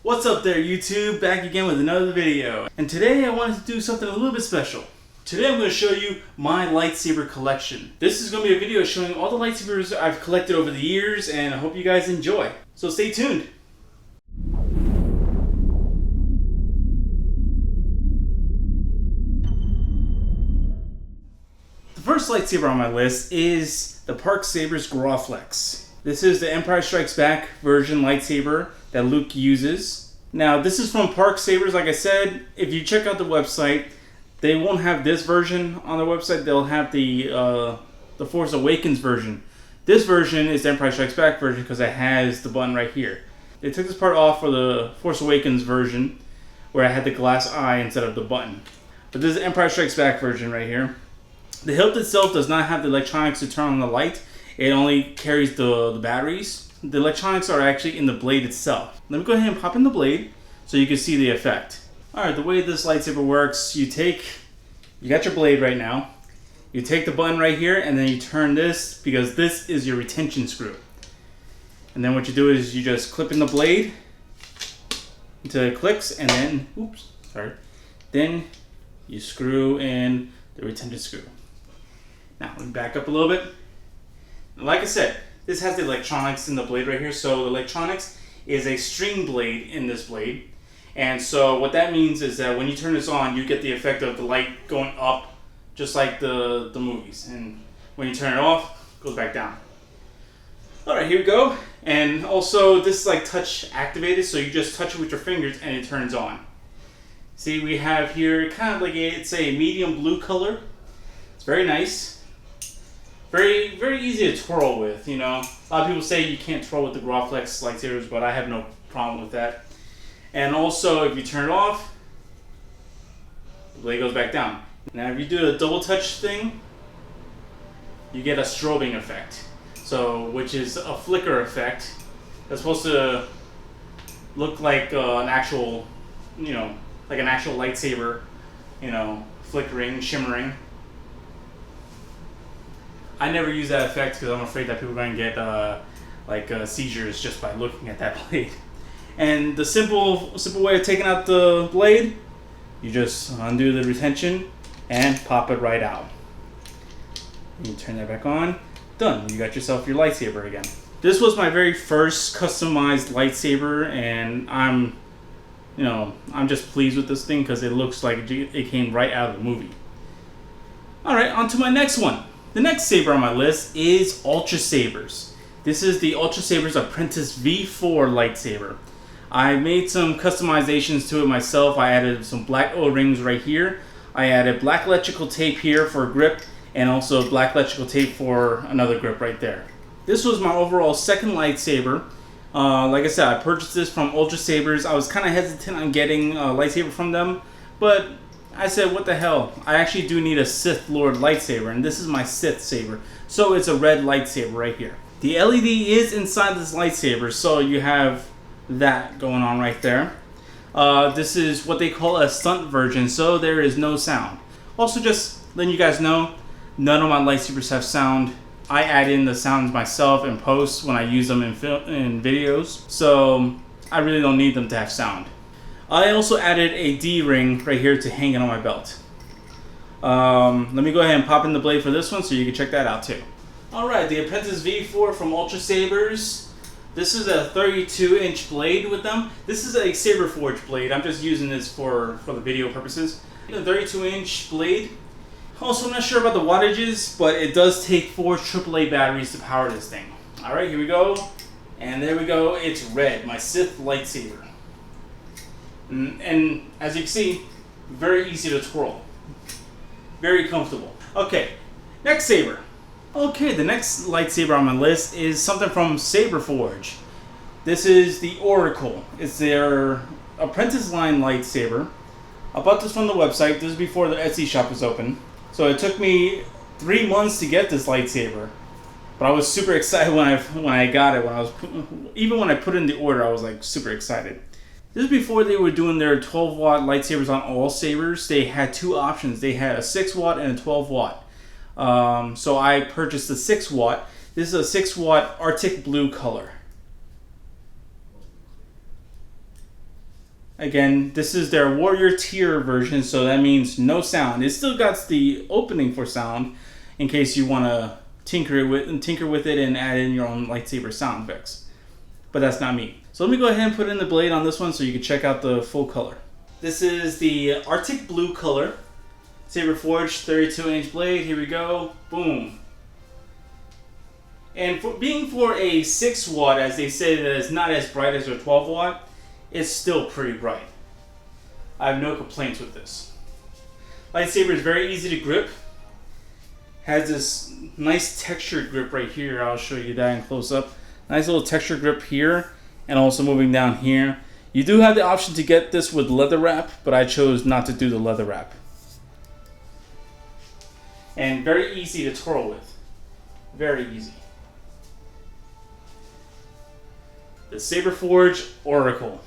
What's up there, YouTube? Back again with another video. And today I wanted to do something a little bit special. Today I'm going to show you my lightsaber collection. This is going to be a video showing all the lightsabers I've collected over the years, and I hope you guys enjoy. So stay tuned. The first lightsaber on my list is the Parksabers Growflex. This is the Empire Strikes Back version lightsaber that Luke uses. Now this is from Parksabers. Like I said, if you check out the website, they won't have this version on their website. They'll have the Force Awakens version. This version is the Empire Strikes Back version because it has the button right here. They took this part off for the Force Awakens version where I had the glass eye instead of the button. But this is the Empire Strikes Back version right here. The hilt itself does not have the electronics to turn on the light. It only carries the batteries. The electronics are actually in the blade itself. Let me go ahead and pop in the blade so you can see the effect. Alright, the way this lightsaber works, you got your blade right now. You take the button right here and then you turn this because this is your retention screw. And then what you do is you just clip in the blade until it clicks and then, then you screw in the retention screw. Now, let me back up a little bit. Like I said, this has the electronics in the blade right here. So the electronics is a string blade in this blade. And so what that means is that when you turn this on, you get the effect of the light going up just like the movies. And when you turn it off, it goes back down. Alright, here we go. And also this is like touch activated, so you just touch it with your fingers and it turns on. See, we have here kind of like it's a medium blue color. It's very nice. Very, very easy to twirl with, you know. A lot of people say you can't twirl with the Growflex lightsabers, but I have no problem with that. And also, if you turn it off, the blade goes back down. Now, if you do a double touch thing, you get a strobing effect. So, which is a flicker effect. That's supposed to look like an actual, like an actual lightsaber, flickering, shimmering. I never use that effect because I'm afraid that people are going to get seizures just by looking at that blade. And the simple way of taking out the blade, you just undo the retention and pop it right out. You turn that back on. Done. You got yourself your lightsaber again. This was my very first customized lightsaber, and I'm just pleased with this thing because it looks like it came right out of the movie. All right, on to my next one. The next saber on my list is Ultrasabers. This is the Ultrasabers Apprentice V4 lightsaber. I made some customizations to it myself. I added some black O-rings right here. I added black electrical tape here for a grip and also black electrical tape for another grip right there. This was my overall second lightsaber. Like I said, I purchased this from Ultrasabers. I was kind of hesitant on getting a lightsaber from them, but I said, what the hell? I actually do need a Sith Lord lightsaber, and this is my Sith saber. So it's a red lightsaber right here. The LED is inside this lightsaber, so you have that going on right there. This is what they call a stunt version, so there is no sound. Also, just letting you guys know, none of my lightsabers have sound. I add in the sounds myself in post when I use them in videos, so I really don't need them to have sound. I also added a D-ring right here to hang it on my belt. Let me go ahead and pop in the blade for this one so you can check that out too. Alright, the Apprentice V4 from Ultrasabers. This is a 32-inch blade with them. This is a Saberforge blade. I'm just using this for the video purposes. A 32-inch blade. Also, I'm not sure about the wattages, but it does take 4 AAA batteries to power this thing. Alright, here we go. And there we go. It's red, my Sith lightsaber. And as you can see, very easy to twirl. Very comfortable. Okay, next saber. Okay, the next lightsaber on my list is something from Saberforge. This is the Oracle. It's their Apprentice line lightsaber. I bought this from the website. This is before the Etsy shop was open. So it took me 3 months to get this lightsaber. But I was super excited when I got it. Even when I put in the order, I was like super excited. This is before they were doing their 12-watt lightsabers on all sabers. They had 2 options. They had a 6-watt and a 12-watt. So I purchased the 6-watt. This is a 6-watt Arctic blue color. Again, this is their warrior tier version, so that means no sound. It still got the opening for sound in case you want to tinker with it and add in your own lightsaber sound effects. But that's not me. So let me go ahead and put in the blade on this one so you can check out the full color. This is the Arctic Blue color. Saberforge 32-inch blade. Here we go. Boom. And for a 6 watt, as they say that it's not as bright as their 12 watt, it's still pretty bright. I have no complaints with this. Lightsaber is very easy to grip. Has this nice textured grip right here. I'll show you that in close up. Nice little texture grip here, and also moving down here. You do have the option to get this with leather wrap, but I chose not to do the leather wrap. And very easy to twirl with. Very easy. The Saberforge Oracle.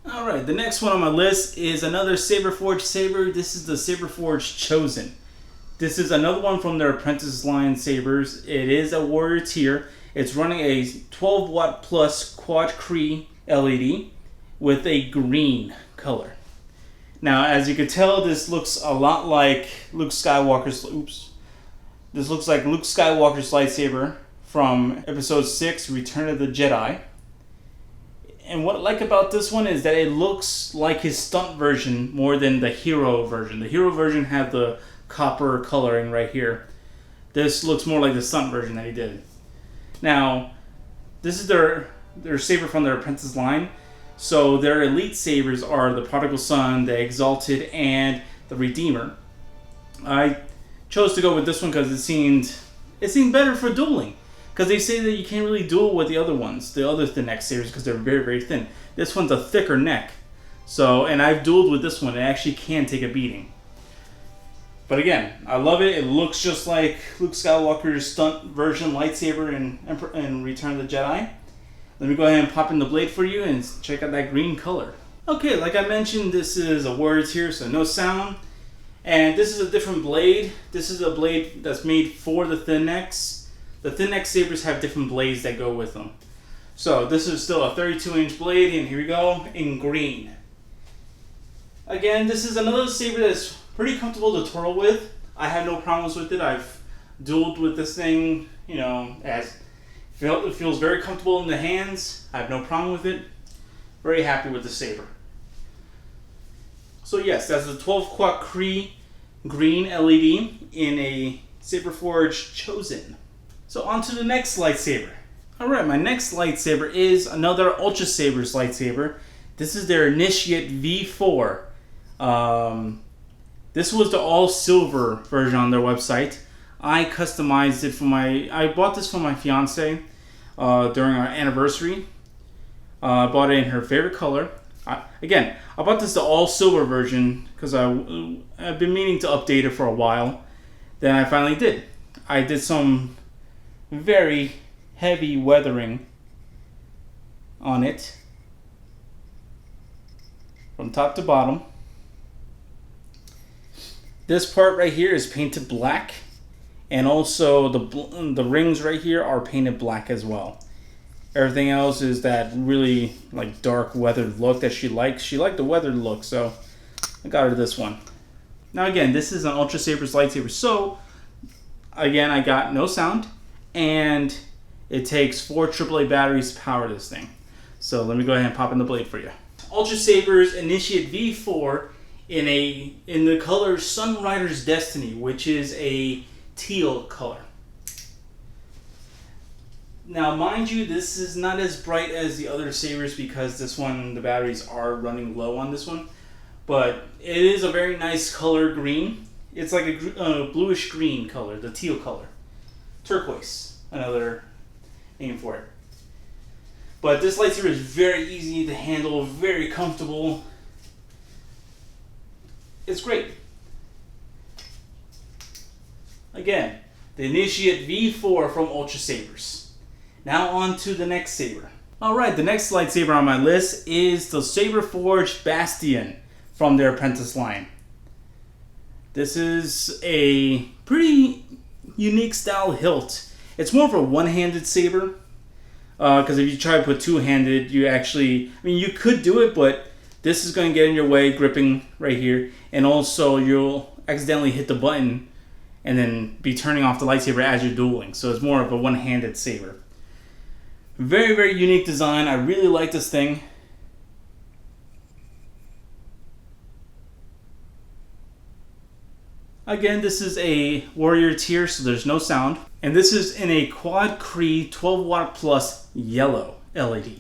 Alright, the next one on my list is another Saberforge saber. This is the Saberforge Chosen. This is another one from their Apprentice line sabers. It is a warrior tier. It's running a 12 watt plus quad Cree LED with a green color. Now, as you can tell, this looks a lot like Luke Skywalker's. This looks like Luke Skywalker's lightsaber from Episode 6, Return of the Jedi. And what I like about this one is that it looks like his stunt version more than the hero version. The hero version had the copper coloring right here. This looks more like the stunt version that he did. Now, this is their saber from their Apprentice line. So their elite sabers are the Prodigal Son, the Exalted, and the Redeemer. I chose to go with this one because it seemed better for dueling. Because they say that you can't really duel with the other ones, the other thin neck sabers, because they're very, very thin. This one's a thicker neck. So, and I've dueled with this one. It actually can take a beating. But again, I love it. It looks just like Luke Skywalker's stunt version lightsaber in Return of the Jedi. Let me go ahead and pop in the blade for you and check out that green color. Okay, like I mentioned, this is a warrior tier, so no sound. And this is a different blade. This is a blade that's made for the thin necks. The thin neck sabers have different blades that go with them. So this is still a 32-inch blade, and here we go, in green. Again, this is another saber that's pretty comfortable to twirl with. I have no problems with it. I've dueled with this thing, it feels very comfortable in the hands. I have no problem with it. Very happy with the saber. So yes, that's the 12 quad Cree green LED in a Saberforge Chosen. So on to the next lightsaber. Alright, my next lightsaber is another Ultrasabers lightsaber. This is their Initiate V4. This was the all silver version on their website. I customized it I bought this for my fiance during our anniversary. I bought it in her favorite color. I bought this the all silver version because I've been meaning to update it for a while. Then I finally did. I did some very heavy weathering on it from top to bottom. This part right here is painted black, and also the rings right here are painted black as well. Everything else is that really like dark weathered look that she likes. She liked the weathered look, so I got her this one. Now again, this is an Ultrasabers lightsaber, so again I got no sound. And it takes 4 AAA batteries to power this thing. So let me go ahead and pop in the blade for you. Ultrasabers Initiate V4 in the color Sunrider's Destiny, which is a teal color. Now, mind you, this is not as bright as the other sabers because this one, the batteries are running low on this one. But it is a very nice color green. It's like a bluish green color, the teal color. Turquoise, another name for it. But this lightsaber is very easy to handle, very comfortable. It's great. Again, the Initiate V4 from Ultrasabers. Now on to the next saber. Alright, the next lightsaber on my list is the Saberforge Bastion from their Apprentice line. This is a pretty unique style hilt. It's more of a one-handed saber. Because if you try to put two-handed, you actually... I mean, you could do it, but this is going to get in your way, gripping right here. And also, you'll accidentally hit the button and then be turning off the lightsaber as you're dueling. So it's more of a one-handed saber. Very, very unique design. I really like this thing. Again, this is a warrior tier, so there's no sound. And this is in a quad Cree 12 watt plus yellow LED.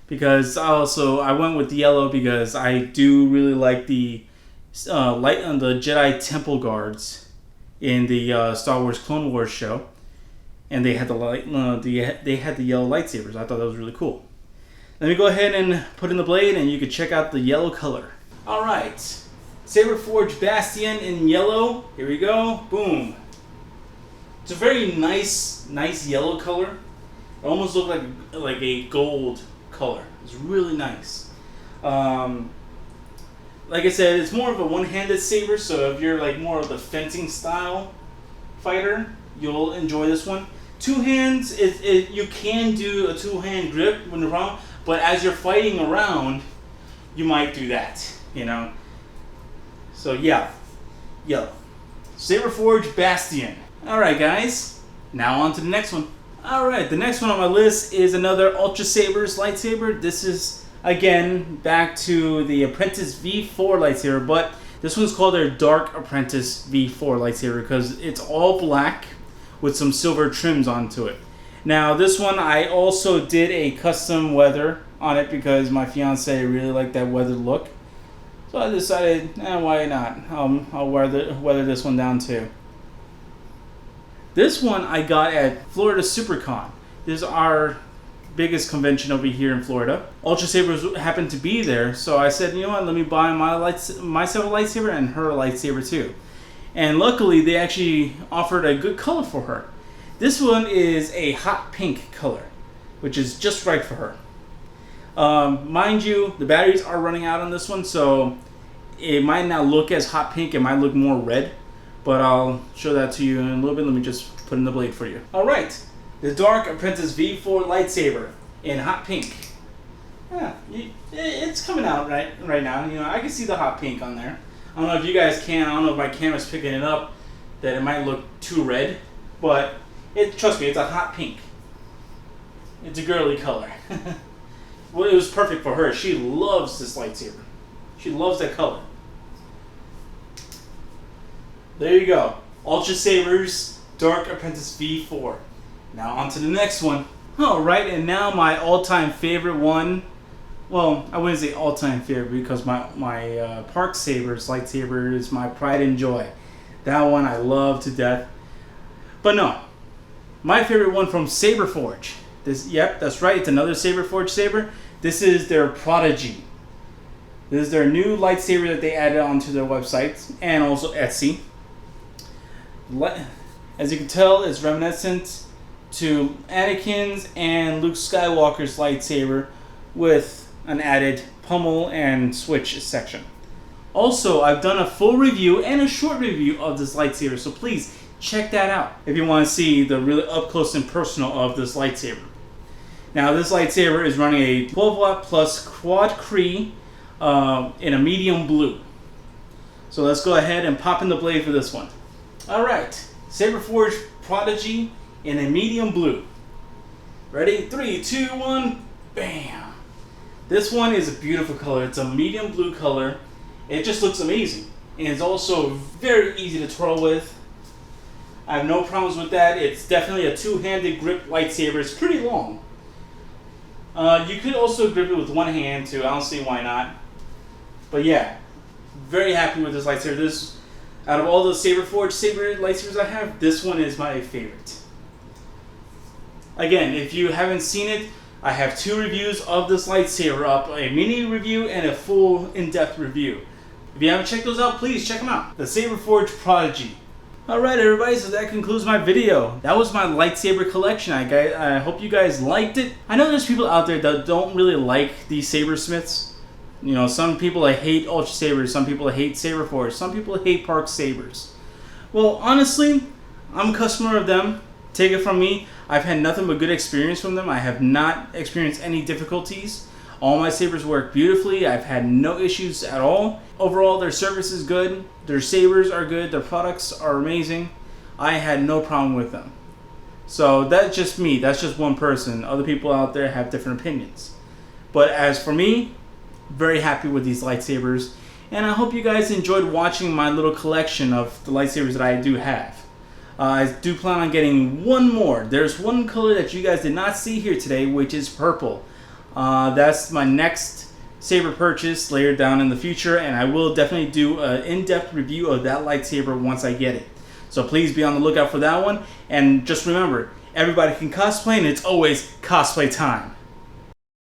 Because I went with yellow because I do really like the the Jedi Temple Guards in the Star Wars Clone Wars show. And they had they had the yellow lightsabers. I thought that was really cool. Let me go ahead and put in the blade and you can check out the yellow color. Alright. Saberforge Bastion in yellow. Here we go. Boom. It's a very nice yellow color. It almost looks like a gold color. It's really nice. Like I said, it's more of a one-handed saber, so if you're like more of the fencing style fighter, you'll enjoy this one. Two hands, you can do a two-hand grip when you're wrong, but as you're fighting around, you might do that, you know. So yeah, yellow. Saberforge Bastion. Alright guys, now on to the next one. Alright, the next one on my list is another Ultrasabers lightsaber. This is, again, back to the Apprentice V4 lightsaber, but this one's called their Dark Apprentice V4 lightsaber because it's all black with some silver trims onto it. Now this one I also did a custom weather on it because my fiance really liked that weathered look. So I decided, why not? I'll weather this one down too. This one I got at Florida SuperCon. This is our biggest convention over here in Florida. Ultrasabers happened to be there, so I said, you know what, let me buy myself a lightsaber and her a lightsaber too. And luckily, they actually offered a good color for her. This one is a hot pink color, which is just right for her. Mind you, the batteries are running out on this one, so it might not look as hot pink, it might look more red, but I'll show that to you in a little bit. Let me just put in the blade for you. Alright, the Dark Apprentice V4 lightsaber in hot pink. Yeah, it's coming out right now. You know, I can see the hot pink on there. I don't know if you guys can, I don't know if my camera's picking it up, that it might look too red, but trust me, it's a hot pink. It's a girly color. Well, it was perfect for her. She loves this lightsaber. She loves that color. There you go. Ultrasabers Dark Apprentice V4. Now on to the next one. Alright, and now my all-time favorite one. Well, I wouldn't say all-time favorite because my Parksabers lightsaber is my pride and joy. That one I love to death. But no. My favorite one from Saberforge. Yep, that's right. It's another Saberforge saber. This is their Prodigy. This is their new lightsaber that they added onto their website and also Etsy. As you can tell, it's reminiscent to Anakin's and Luke Skywalker's lightsaber with an added pommel and switch section. Also, I've done a full review and a short review of this lightsaber, so please check that out if you want to see the really up close and personal of this lightsaber. Now, this lightsaber is running a 12 watt plus quad Cree in a medium blue. So let's go ahead and pop in the blade for this one. Alright, Saberforge Prodigy in a medium blue. Ready? 3, 2, 1, bam! This one is a beautiful color. It's a medium blue color. It just looks amazing. And it's also very easy to twirl with. I have no problems with that. It's definitely a two-handed grip lightsaber. It's pretty long. You could also grip it with one hand too. I don't see why not. But yeah, very happy with this lightsaber. Out of all the Saberforge saber lightsabers I have, this one is my favorite. Again, if you haven't seen it, I have 2 reviews of this lightsaber up. A mini review and a full in-depth review. If you haven't checked those out, please check them out. The Saberforge Prodigy. Alright everybody, so that concludes my video. That was my lightsaber collection. I hope you guys liked it. I know there's people out there that don't really like these sabersmiths. You know, some people hate Ultrasabers, some people hate Saberforge, some people hate Parksabers. Well, honestly, I'm a customer of them. Take it from me, I've had nothing but good experience from them. I have not experienced any difficulties. All my sabers work beautifully. I've had no issues at all. Overall, their service is good. Their sabers are good. Their products are amazing. I had no problem with them. So that's just me. That's just one person. Other people out there have different opinions. But as for me, very happy with these lightsabers. And I hope you guys enjoyed watching my little collection of the lightsabers that I do have. I do plan on getting one more. There's one color that you guys did not see here today, which is purple. That's my next saber purchase later down in the future, and I will definitely do an in-depth review of that lightsaber once I get it. So please be on the lookout for that one. And just remember, everybody can cosplay, and it's always cosplay time.